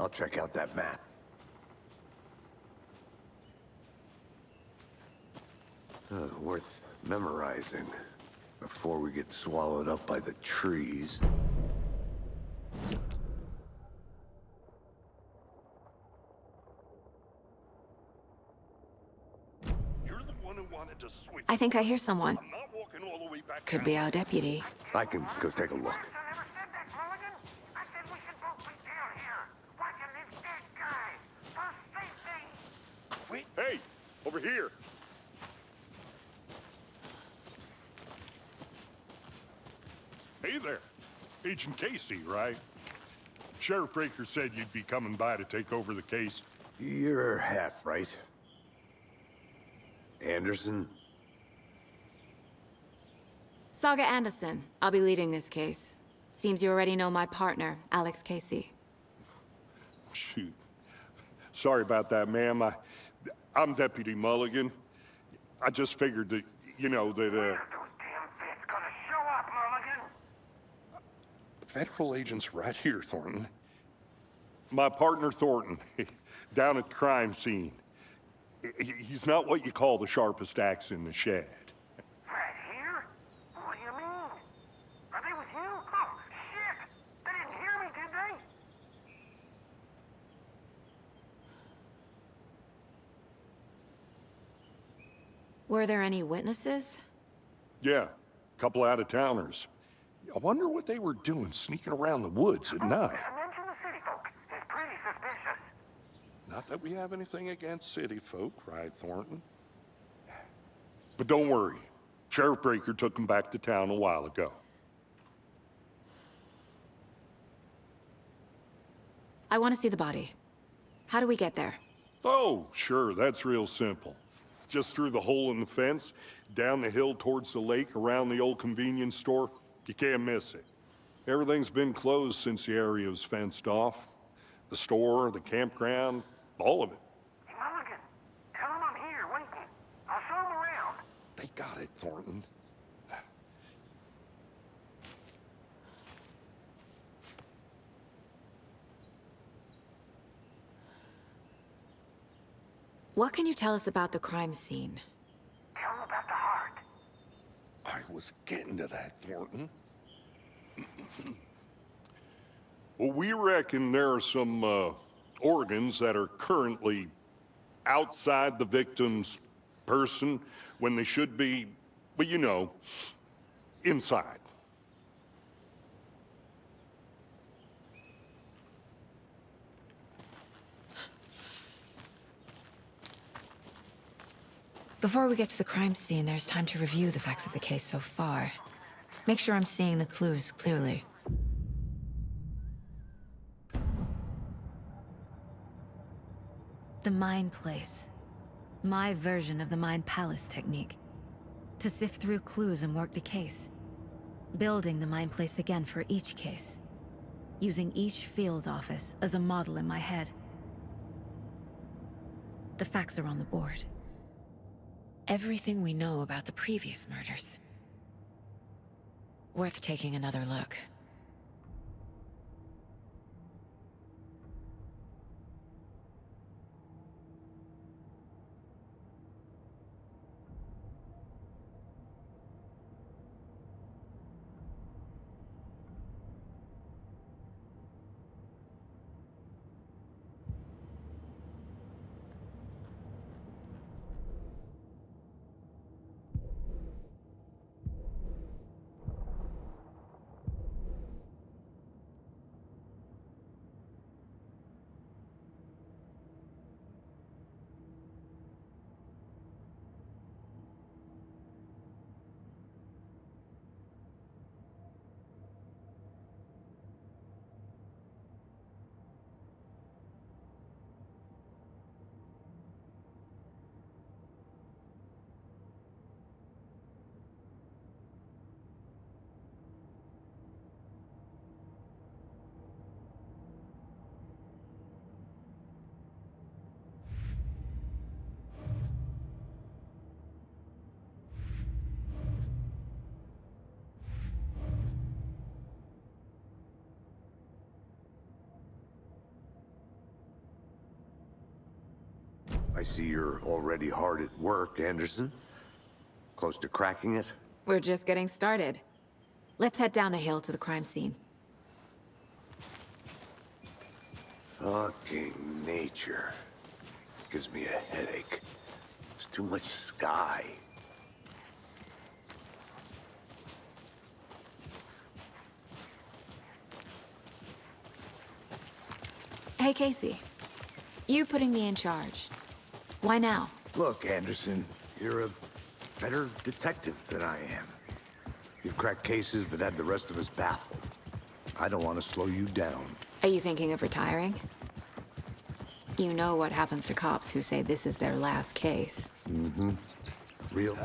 I'll check out that map. Worth memorizing before we get swallowed up by the trees. You're the one who wanted to switch. I think I hear someone. I'm not walking all the way back Could down. be our deputy. I can go take a look. I never said that, Mulligan. I said we should both be down here, watching this dead guy. For safety. Wait. Hey, over here. Hey there. Agent Casey, right? Sheriff Breaker said you'd be coming by to take over the case. You're half right. Anderson? Saga Anderson. I'll be leading this case. Seems you already know my partner, Alex Casey. Shoot. Sorry about that, ma'am. I'm Deputy Mulligan. I just figured that, you know, that, Those damn fists gonna show up, Mulligan. Federal agent's right here, Thornton. My partner, Thornton, down at the crime scene. He's not what you call the sharpest axe in the shed. Right here? What do you mean? Are they with you? Oh, shit! They didn't hear me, did they? Were there any witnesses? Yeah, a couple out-of-towners. I wonder what they were doing sneaking around the woods at night. Mention the city folk. It's pretty suspicious. Not that we have anything against city folk, right, Thornton? But don't worry. Sheriff Breaker took them back to town a while ago. I want to see the body. How do we get there? Oh, sure, that's real simple. Just through the hole in the fence, down the hill towards the lake, around the old convenience store. You can't miss it. Everything's been closed since the area was fenced off. The store, the campground, all of it. Hey, Mulligan, tell them I'm here, waiting. I'll show them around. They got it, Thornton. What can you tell us about the crime scene? Tell them about the heart. I was getting to that, Thornton. Well, we reckon there are some organs that are currently outside the victim's person when they should be, well, you know, inside. Before we get to the crime scene, there's time to review the facts of the case so far. Make sure I'm seeing the clues clearly. The Mind Place. My version of the Mind Palace technique. To sift through clues and work the case. Building the Mind Place again for each case. Using each field office as a model in my head. The facts are on the board. Everything we know about the previous murders. Worth taking another look. I see you're already hard at work, Anderson. Close to cracking it? We're just getting started. Let's head down the hill to the crime scene. Fucking nature. Gives me a headache. There's too much sky. Hey, Casey. You putting me in charge. Why now? Look, Anderson, you're a better detective than I am. You've cracked cases that had the rest of us baffled. I don't want to slow you down. Are you thinking of retiring? You know what happens to cops who say this is their last case. Real?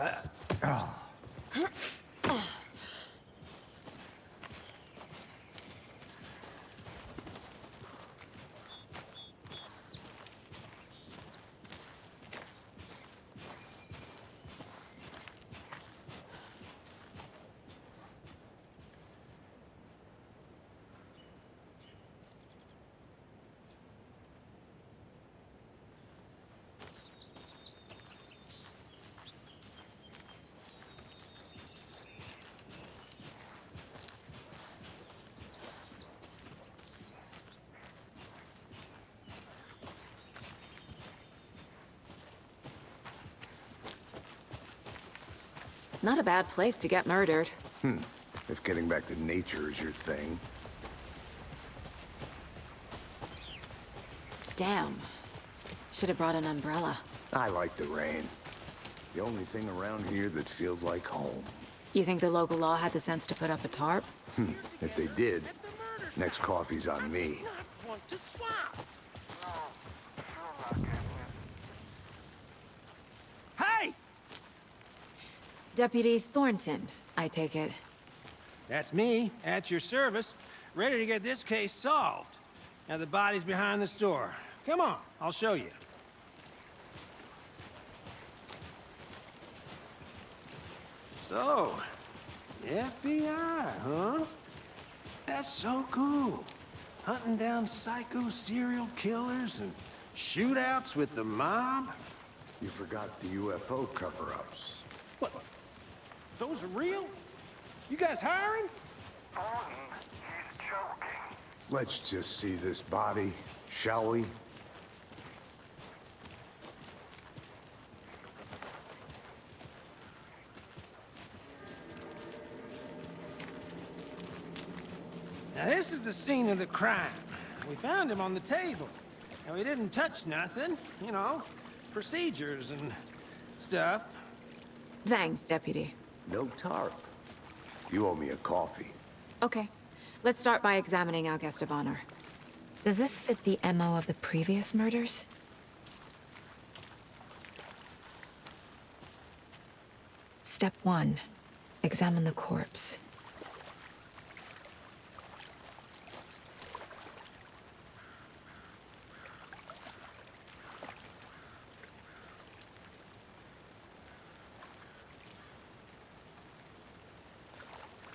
Not a bad place to get murdered. If getting back to nature is your thing. Damn. Should have brought an umbrella. I like the rain. The only thing around here that feels like home. You think the local law had the sense to put up a tarp? If they did, next coffee's on me. Not want to swap. No, sure not, Hey! Deputy Thornton, I take it. That's me, at your service, ready to get this case solved. Now the body's behind the store. Come on, I'll show you. So, the FBI, huh? That's so cool. Hunting down psycho serial killers and shootouts with the mob. You forgot the UFO cover-ups. What? Those are real? You guys hiring? He's joking. Let's just see this body, shall we? Now this is the scene of the crime. We found him on the table. And we didn't touch nothing, you know, procedures and stuff. Thanks, Deputy. No tarp. You owe me a coffee. Okay. Let's start by examining our guest of honor. Does this fit the MO of the previous murders? Step 1. Examine the corpse.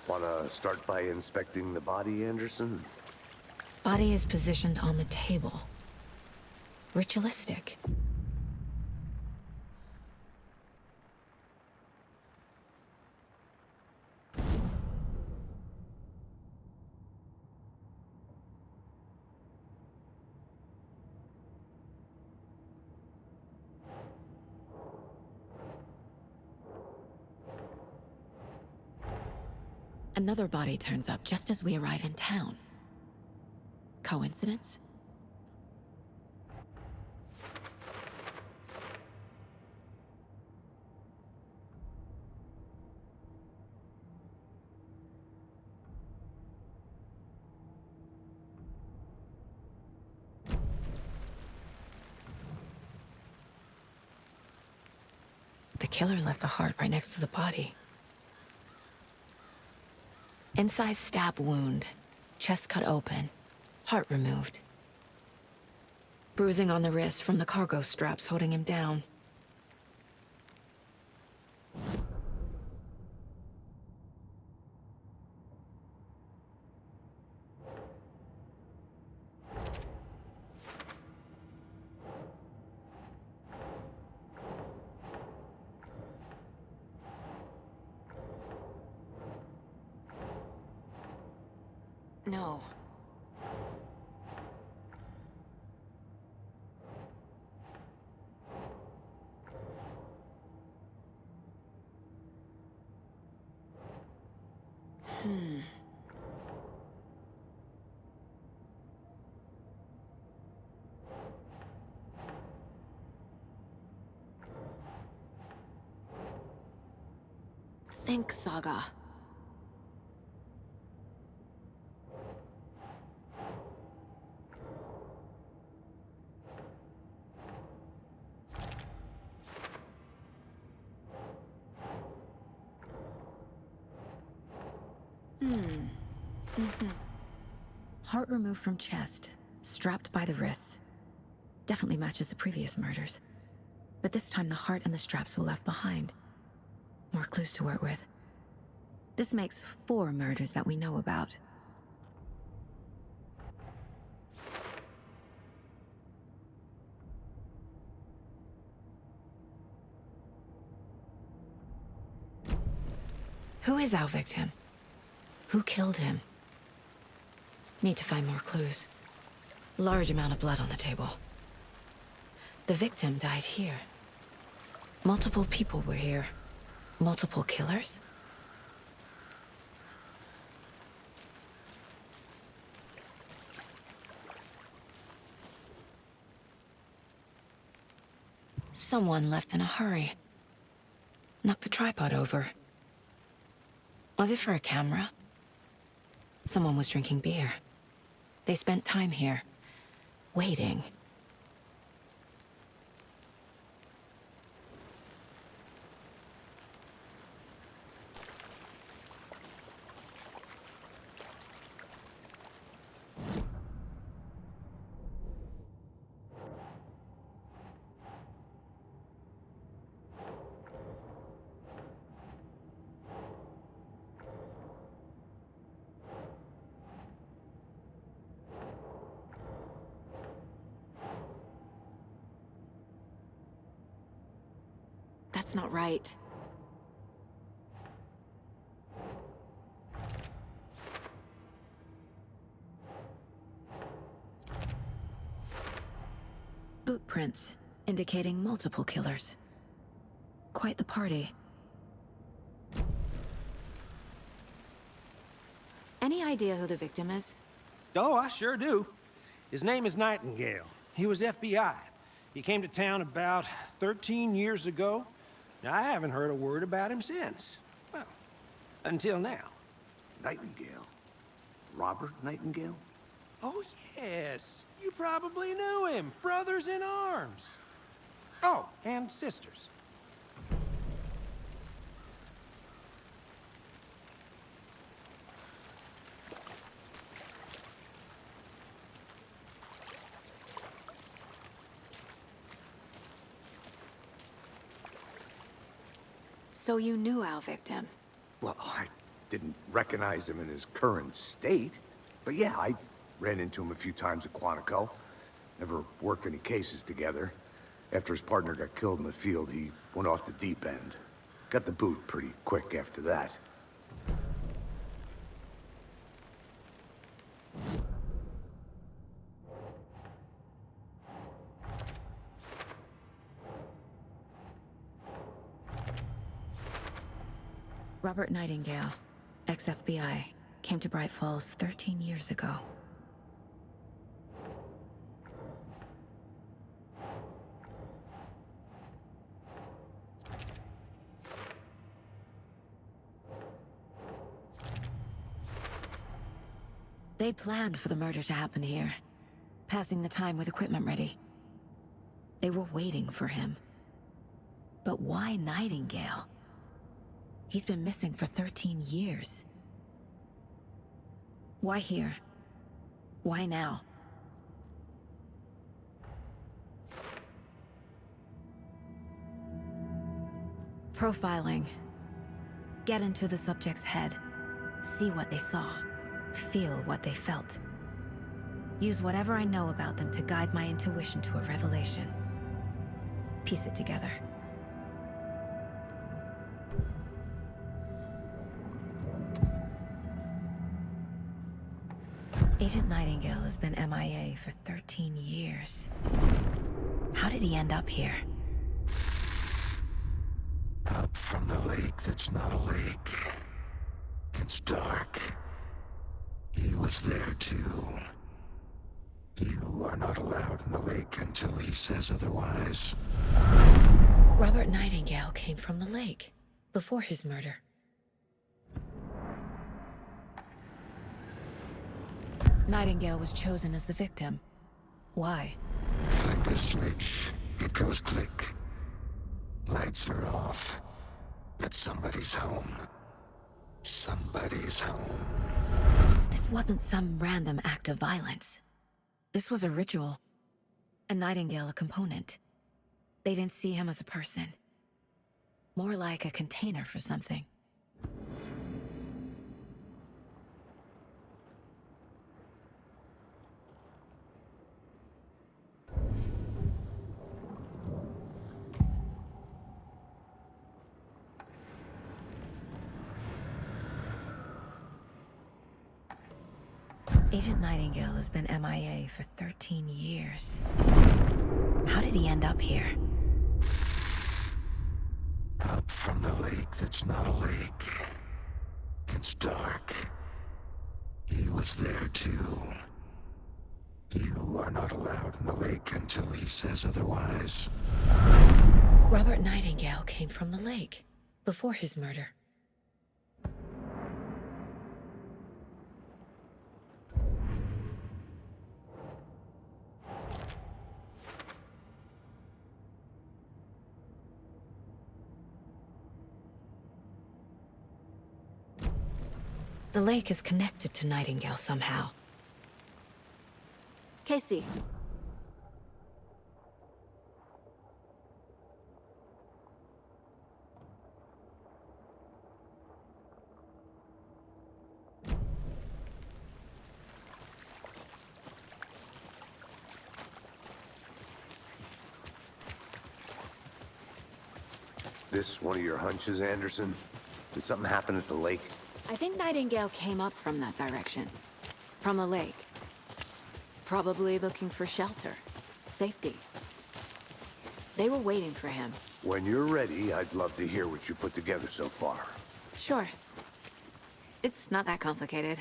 Wanna start by inspecting the body, Anderson? Body is positioned on the table. Ritualistic. Another body turns up just as we arrive in town. Coincidence? The killer left the heart right next to the body. Incised stab wound, chest cut open, heart removed. Bruising on the wrist from the cargo straps holding him down. No. Think, Saga. Heart removed from chest, strapped by the wrists. Definitely matches the previous murders. But this time the heart and the straps were left behind. More clues to work with. This makes 4 murders that we know about. Who is our victim? Who killed him? Need to find more clues. Large amount of blood on the table. The victim died here. Multiple people were here. Multiple killers? Someone left in a hurry. Knocked the tripod over. Was it for a camera? Someone was drinking beer. They spent time here, waiting. That's not right. Boot prints, indicating multiple killers. Quite the party. Any idea who the victim is? Oh, I sure do. His name is Nightingale. He was FBI. He came to town about 13 years ago. Now, I haven't heard a word about him since. Well, until now. Nightingale? Robert Nightingale? Oh, yes. You probably knew him. Brothers in arms. Oh, and sisters. So you knew our victim? Well, I didn't recognize him in his current state. But yeah, I ran into him a few times at Quantico. Never worked any cases together. After his partner got killed in the field, he went off the deep end. Got the boot pretty quick after that. Robert Nightingale, ex-FBI, came to Bright Falls 13 years ago. They planned for the murder to happen here, passing the time with equipment ready. They were waiting for him. But why Nightingale? He's been missing for 13 years. Why here? Why now? Profiling. Get into the subject's head. See what they saw. Feel what they felt. Use whatever I know about them to guide my intuition to a revelation. Piece it together. Agent Nightingale has been MIA for 13 years. How did he end up here? Up from the lake that's not a lake. It's dark. He was there too. You are not allowed in the lake until he says otherwise. Robert Nightingale came from the lake before his murder. Nightingale was chosen as the victim. Why? Flick the switch. It goes click. Lights are off. But somebody's home. Somebody's home. This wasn't some random act of violence. This was a ritual. And Nightingale a component. They didn't see him as a person. More like a container for something. Agent Nightingale has been MIA for 13 years. How did he end up here? Up from the lake that's not a lake. It's dark. He was there too. You are not allowed in the lake until he says otherwise. Robert Nightingale came from the lake before his murder. The lake is connected to Nightingale somehow. Casey. This one of your hunches, Anderson? Did something happen at the lake? I think Nightingale came up from that direction. From the lake. Probably looking for shelter. Safety. They were waiting for him. When you're ready, I'd love to hear what you put together so far. Sure. It's not that complicated.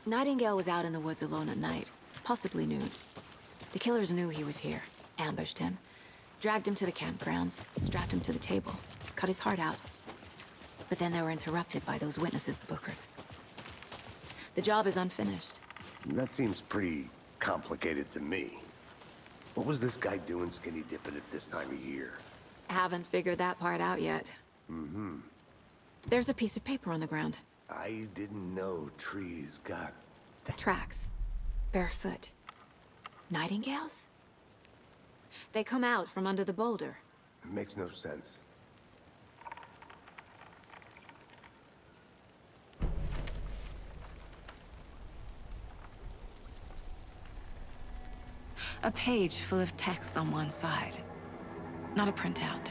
Nightingale was out in the woods alone at night, possibly nude. The killers knew he was here, ambushed him, dragged him to the campgrounds, strapped him to the table, cut his heart out. But then they were interrupted by those witnesses, the Bookers. The job is unfinished. That seems pretty complicated to me. What was this guy doing skinny dipping at this time of year? Haven't figured that part out yet. Mm-hmm. There's a piece of paper on the ground. I didn't know trees got that. Tracks. Barefoot. Nightingales? They come out from under the boulder. It makes no sense. A page full of text on one side. Not a printout.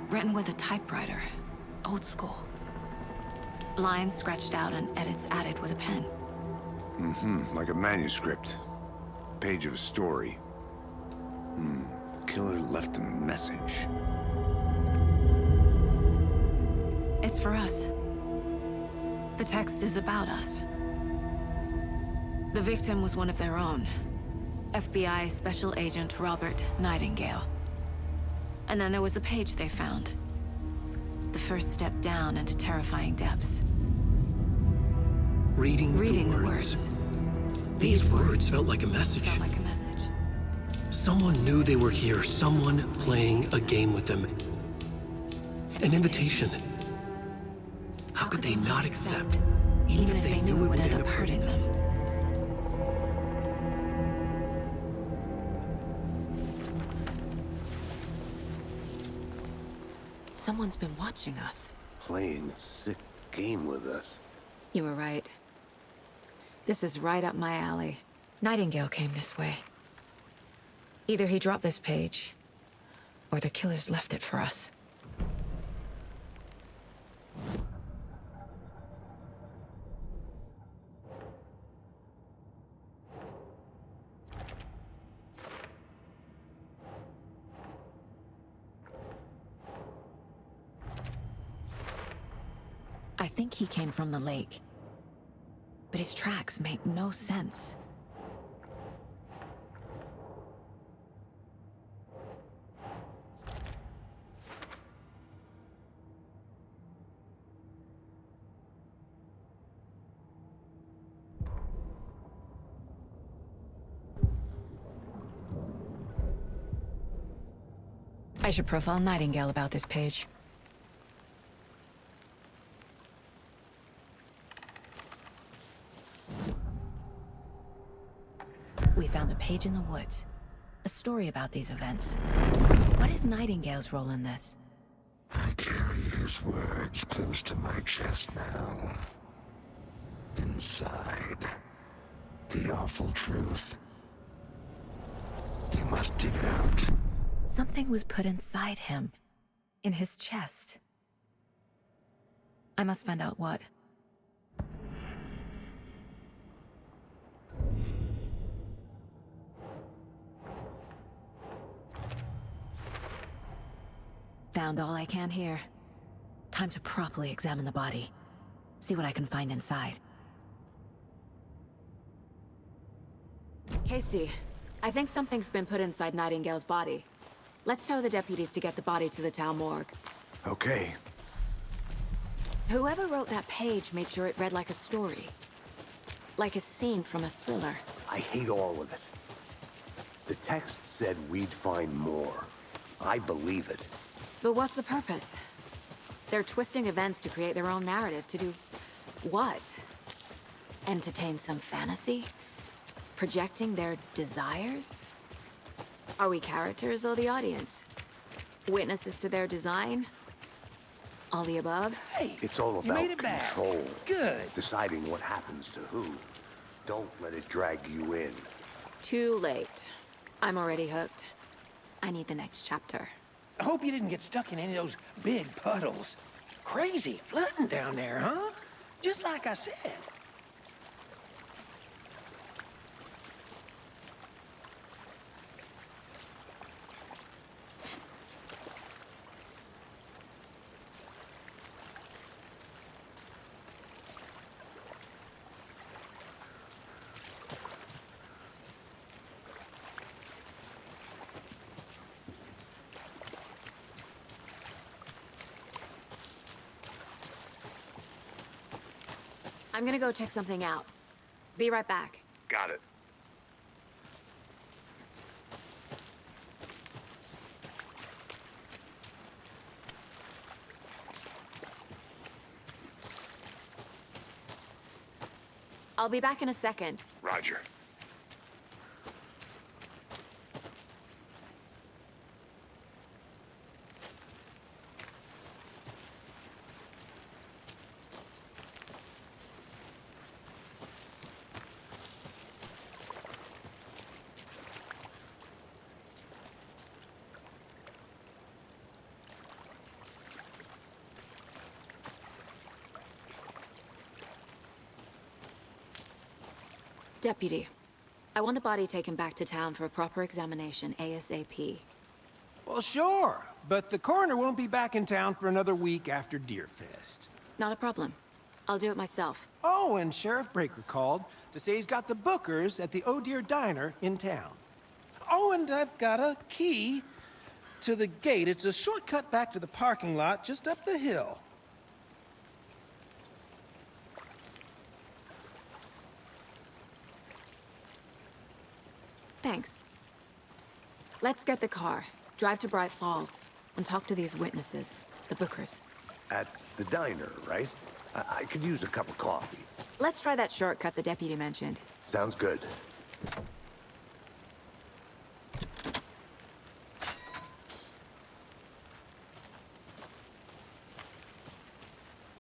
Written with a typewriter. Old school. Lines scratched out and edits added with a pen. Mm-hmm, like a manuscript. Page of a story. The killer left a message. It's for us. The text is about us. The victim was one of their own. FBI Special Agent Robert Nightingale. And then there was the page they found. The first step down into terrifying depths. Reading the the words. These words felt like a message. Felt like a message. Someone knew they were here, someone playing a game with them. An invitation. How could they not accept, even if they knew it would end up hurting them? Someone's been watching us. Playing a sick game with us. You were right. This is right up my alley. Nightingale came this way. Either he dropped this page, or the killers left it for us. think he came from the lake. But his tracks make no sense. I should profile Nightingale about this page. We found a page in the woods. A story about these events. What is Nightingale's role in this? I carry his words close to my chest now. Inside, the awful truth. You must dig it out. Something was put inside him. In his chest. I must find out what. Found all I can here. Time to properly examine the body. See what I can find inside. Casey, I think something's been put inside Nightingale's body. Let's tell the deputies to get the body to the town morgue. Okay. Whoever wrote that page made sure it read like a story. Like a scene from a thriller. I hate all of it. The text said we'd find more. I believe it. But what's the purpose? They're twisting events to create their own narrative. To do what? Entertain some fantasy? Projecting their desires? Are we characters or the audience? Witnesses to their design? All the above? Hey, It's all you about made it back. control. Good. Deciding what happens to who. Don't let it drag you in. Too late. I'm already hooked. I need the next chapter. I hope you didn't get stuck in any of those big puddles. Crazy flooding down there, huh? Just like I said. I'm gonna go check something out. Be right back. Got it. I'll be back in a second. Roger. Deputy, I want the body taken back to town for a proper examination ASAP. Well, sure, but the coroner won't be back in town for another week after Deerfest. Not a problem. I'll do it myself. Oh, and Sheriff Breaker called to say he's got the Bookers at the Oh Dear Diner in town. Oh, and I've got a key to the gate. It's a shortcut back to the parking lot just up the hill. Thanks. Let's get the car, drive to Bright Falls, and talk to these witnesses, the Bookers. At the diner, right? I could use a cup of coffee. Let's try that shortcut the deputy mentioned. Sounds good.